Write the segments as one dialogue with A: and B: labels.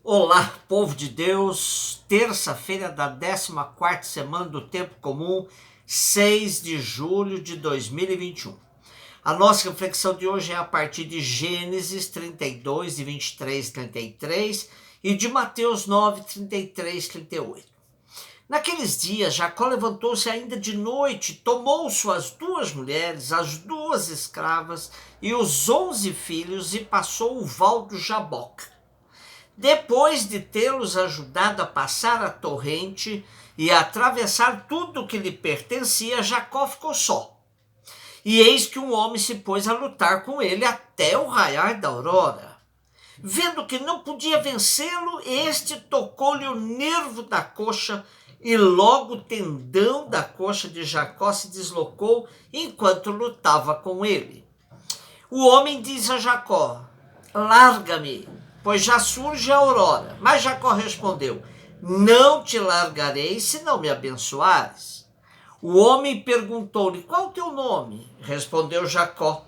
A: Olá, povo de Deus, terça-feira da 14ª semana do Tempo Comum, 6 de julho de 2021. A nossa reflexão de hoje é a partir de Gênesis 32, de 23 a 33 e de Mateus 9, 33 a 38. Naqueles dias, Jacó levantou-se ainda de noite, tomou suas duas mulheres, as duas escravas e os 11 filhos e passou o val do Jaboque. Depois de tê-los ajudado a passar a torrente e a atravessar tudo o que lhe pertencia, Jacó ficou só. E eis que um homem se pôs a lutar com ele até o raiar da aurora. Vendo que não podia vencê-lo, este tocou-lhe o nervo da coxa e logo o tendão da coxa de Jacó se deslocou enquanto lutava com ele. O homem diz a Jacó: larga-me, pois já surge a aurora. Mas Jacó respondeu: não te largarei se não me abençoares. O homem perguntou-lhe: qual o teu nome? Respondeu Jacó.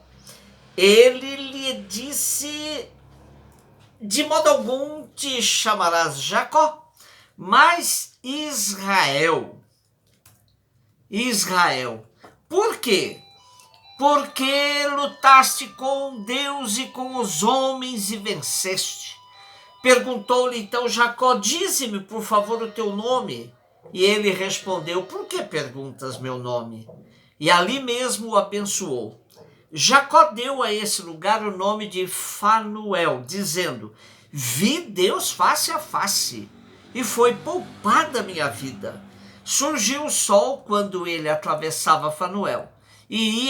A: Ele lhe disse: de modo algum te chamarás Jacó, mas Israel. Israel. Por quê? Porque lutaste com Deus e com os homens e venceste. Perguntou-lhe então Jacó: dize-me, por favor, o teu nome. E ele respondeu: por que perguntas meu nome? E ali mesmo o abençoou. Jacó deu a esse lugar o nome de Fanuel, dizendo: vi Deus face a face, e foi poupada a minha vida. Surgiu o sol quando ele atravessava Fanuel, e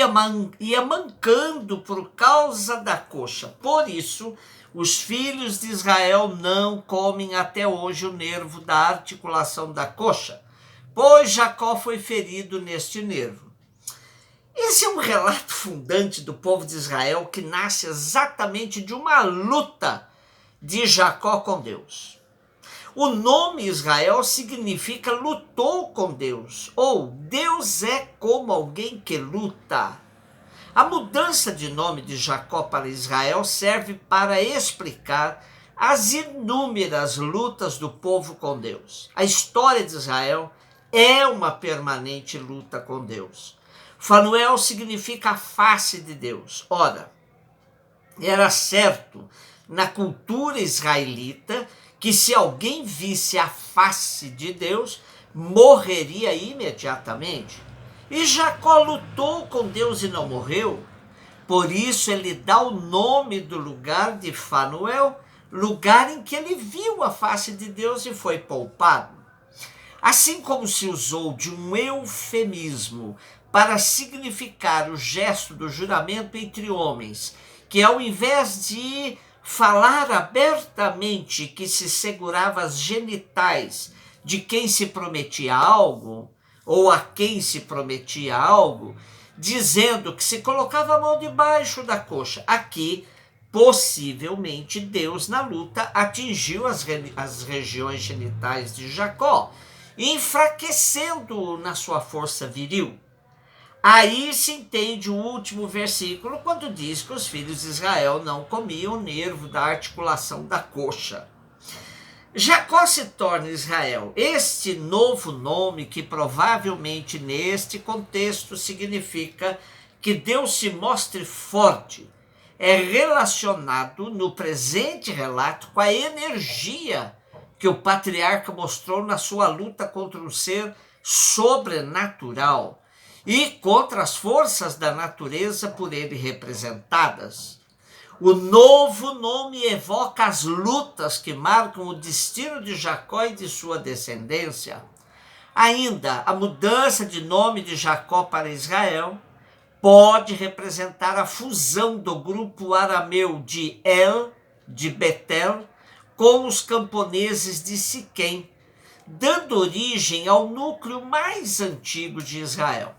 A: ia mancando por causa da coxa. Por isso, os filhos de Israel não comem até hoje o nervo da articulação da coxa, pois Jacó foi ferido neste nervo. Esse é um relato fundante do povo de Israel que nasce exatamente de uma luta de Jacó com Deus. O nome Israel significa lutou com Deus, ou Deus é como alguém que luta. A mudança de nome de Jacó para Israel serve para explicar as inúmeras lutas do povo com Deus. A história de Israel é uma permanente luta com Deus. Fanuel significa a face de Deus. Ora, era certo na cultura israelita que se alguém visse a face de Deus, morreria imediatamente. E Jacó lutou com Deus e não morreu. Por isso ele dá o nome do lugar de Fanuel, lugar em que ele viu a face de Deus e foi poupado. Assim como se usou de um eufemismo para significar o gesto do juramento entre homens, que ao invés de falar abertamente que se segurava as genitais de quem se prometia algo, ou a quem se prometia algo, dizendo que se colocava a mão debaixo da coxa. Aqui, possivelmente, Deus na luta atingiu as regiões genitais de Jacó, enfraquecendo-o na sua força viril. Aí se entende o último versículo, quando diz que os filhos de Israel não comiam o nervo da articulação da coxa. Jacó se torna Israel. Este novo nome, que provavelmente neste contexto significa que Deus se mostre forte, é relacionado no presente relato com a energia que o patriarca mostrou na sua luta contra um ser sobrenatural e contra as forças da natureza por ele representadas. O novo nome evoca as lutas que marcam o destino de Jacó e de sua descendência. Ainda, a mudança de nome de Jacó para Israel pode representar a fusão do grupo arameu de El, de Betel, com os camponeses de Siquém, dando origem ao núcleo mais antigo de Israel.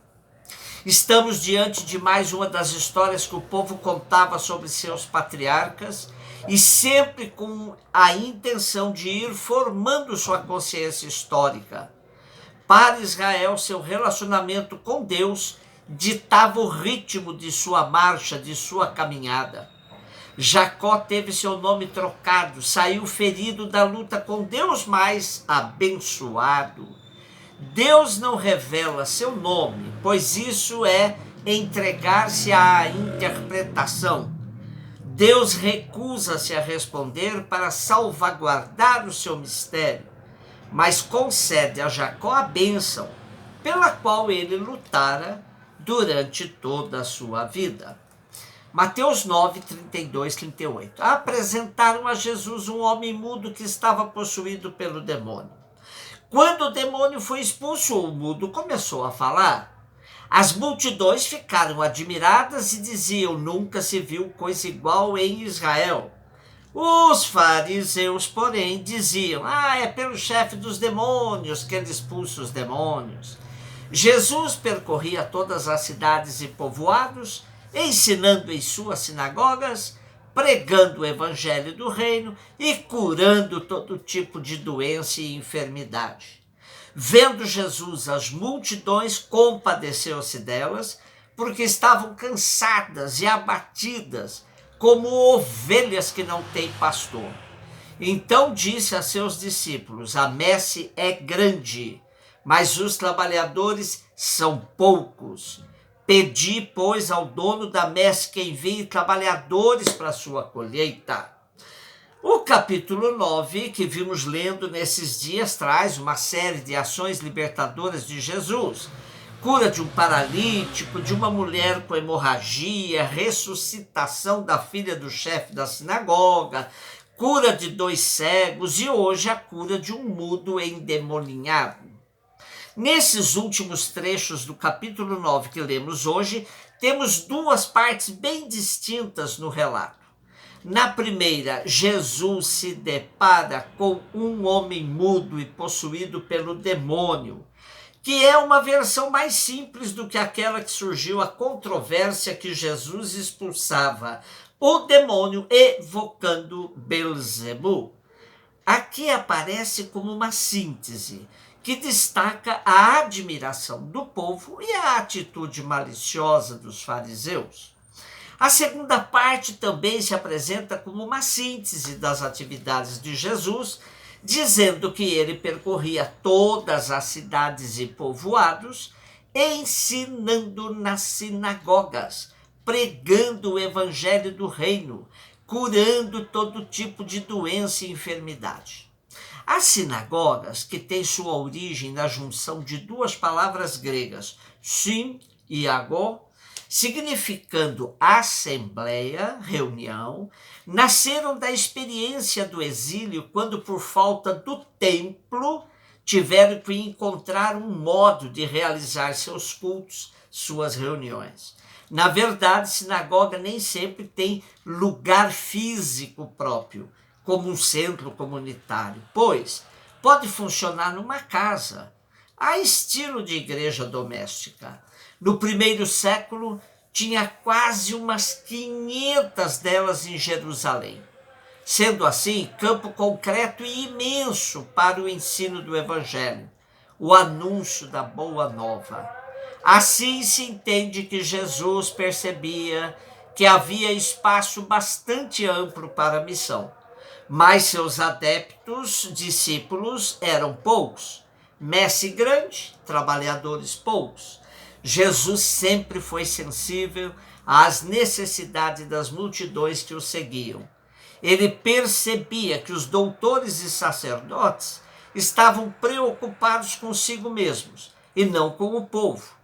A: Estamos diante de mais uma das histórias que o povo contava sobre seus patriarcas, e sempre com a intenção de ir formando sua consciência histórica. Para Israel, seu relacionamento com Deus ditava o ritmo de sua marcha, de sua caminhada. Jacó teve seu nome trocado, saiu ferido da luta com Deus, mas abençoado. Deus não revela seu nome, pois isso é entregar-se à interpretação. Deus recusa-se a responder para salvaguardar o seu mistério, mas concede a Jacó a bênção, pela qual ele lutara durante toda a sua vida. Mateus 9, 32, 38. Apresentaram a Jesus um homem mudo que estava possuído pelo demônio. Quando o demônio foi expulso, o mudo começou a falar. As multidões ficaram admiradas e diziam: nunca se viu coisa igual em Israel. Os fariseus, porém, diziam: é pelo chefe dos demônios que ele expulsa os demônios. Jesus percorria todas as cidades e povoados, ensinando em suas sinagogas, pregando o evangelho do reino e curando todo tipo de doença e enfermidade. Vendo Jesus as multidões, compadeceu-se delas, porque estavam cansadas e abatidas, como ovelhas que não têm pastor. Então disse a seus discípulos: a messe é grande, mas os trabalhadores são poucos. Pedi, pois, ao dono da messe que envie trabalhadores para a sua colheita. O capítulo 9, que vimos lendo nesses dias, traz uma série de ações libertadoras de Jesus. Cura de um paralítico, de uma mulher com hemorragia, ressuscitação da filha do chefe da sinagoga, cura de 2 cegos e hoje a cura de um mudo endemoninhado. Nesses últimos trechos do capítulo 9 que lemos hoje, temos 2 partes bem distintas no relato. Na primeira, Jesus se depara com um homem mudo e possuído pelo demônio, que é uma versão mais simples do que aquela que surgiu a controvérsia que Jesus expulsava o demônio evocando Belzebu. Aqui aparece como uma síntese que destaca a admiração do povo e a atitude maliciosa dos fariseus. A segunda parte também se apresenta como uma síntese das atividades de Jesus, dizendo que ele percorria todas as cidades e povoados, ensinando nas sinagogas, pregando o evangelho do reino, curando todo tipo de doença e enfermidade. As sinagogas, que têm sua origem na junção de 2 palavras gregas, sim e agó, significando assembleia, reunião, nasceram da experiência do exílio quando, por falta do templo, tiveram que encontrar um modo de realizar seus cultos, suas reuniões. Na verdade, sinagoga nem sempre tem lugar físico próprio, como um centro comunitário, pois pode funcionar numa casa, a estilo de igreja doméstica. No 1º século, tinha quase umas 500 delas em Jerusalém. Sendo assim, campo concreto e imenso para o ensino do evangelho, o anúncio da boa nova. Assim se entende que Jesus percebia que havia espaço bastante amplo para a missão, mas seus adeptos, discípulos, eram poucos. Messe grande, trabalhadores poucos. Jesus sempre foi sensível às necessidades das multidões que o seguiam. Ele percebia que os doutores e sacerdotes estavam preocupados consigo mesmos e não com o povo.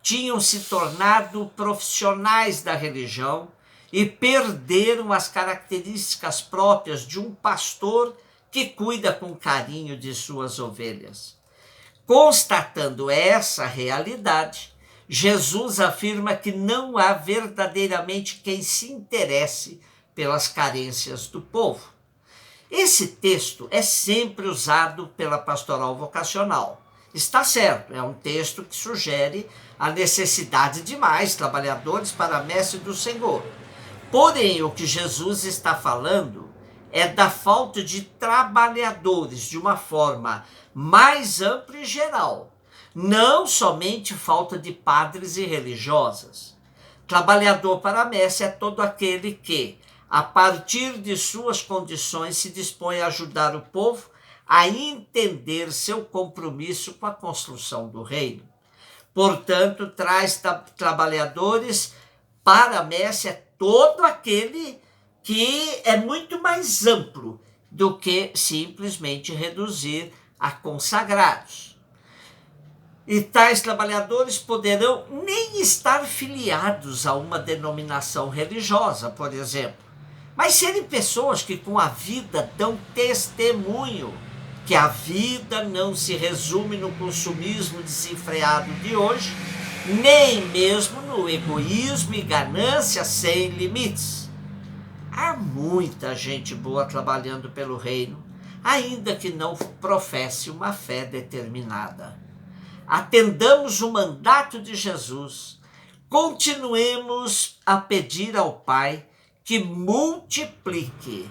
A: Tinham se tornado profissionais da religião e perderam as características próprias de um pastor que cuida com carinho de suas ovelhas. Constatando essa realidade, Jesus afirma que não há verdadeiramente quem se interesse pelas carências do povo. Esse texto é sempre usado pela pastoral vocacional. Está certo, é um texto que sugere a necessidade de mais trabalhadores para a messe do Senhor. Porém, o que Jesus está falando é da falta de trabalhadores de uma forma mais ampla e geral, não somente falta de padres e religiosas. Trabalhador para a messe é todo aquele que, a partir de suas condições, se dispõe a ajudar o povo a entender seu compromisso com a construção do reino. Portanto, traz trabalhadores para a messe, é todo aquele que é muito mais amplo do que simplesmente reduzir a consagrados. E tais trabalhadores poderão nem estar filiados a uma denominação religiosa, por exemplo, mas serem pessoas que com a vida dão testemunho que a vida não se resume no consumismo desenfreado de hoje, nem mesmo no egoísmo e ganância sem limites. Há muita gente boa trabalhando pelo reino, ainda que não professe uma fé determinada. Atendamos o mandato de Jesus, continuemos a pedir ao Pai que multiplique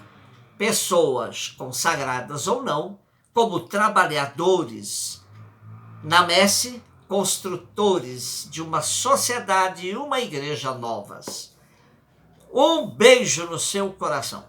A: pessoas, consagradas ou não, como trabalhadores na messe, construtores de uma sociedade e uma igreja novas. Um beijo no seu coração.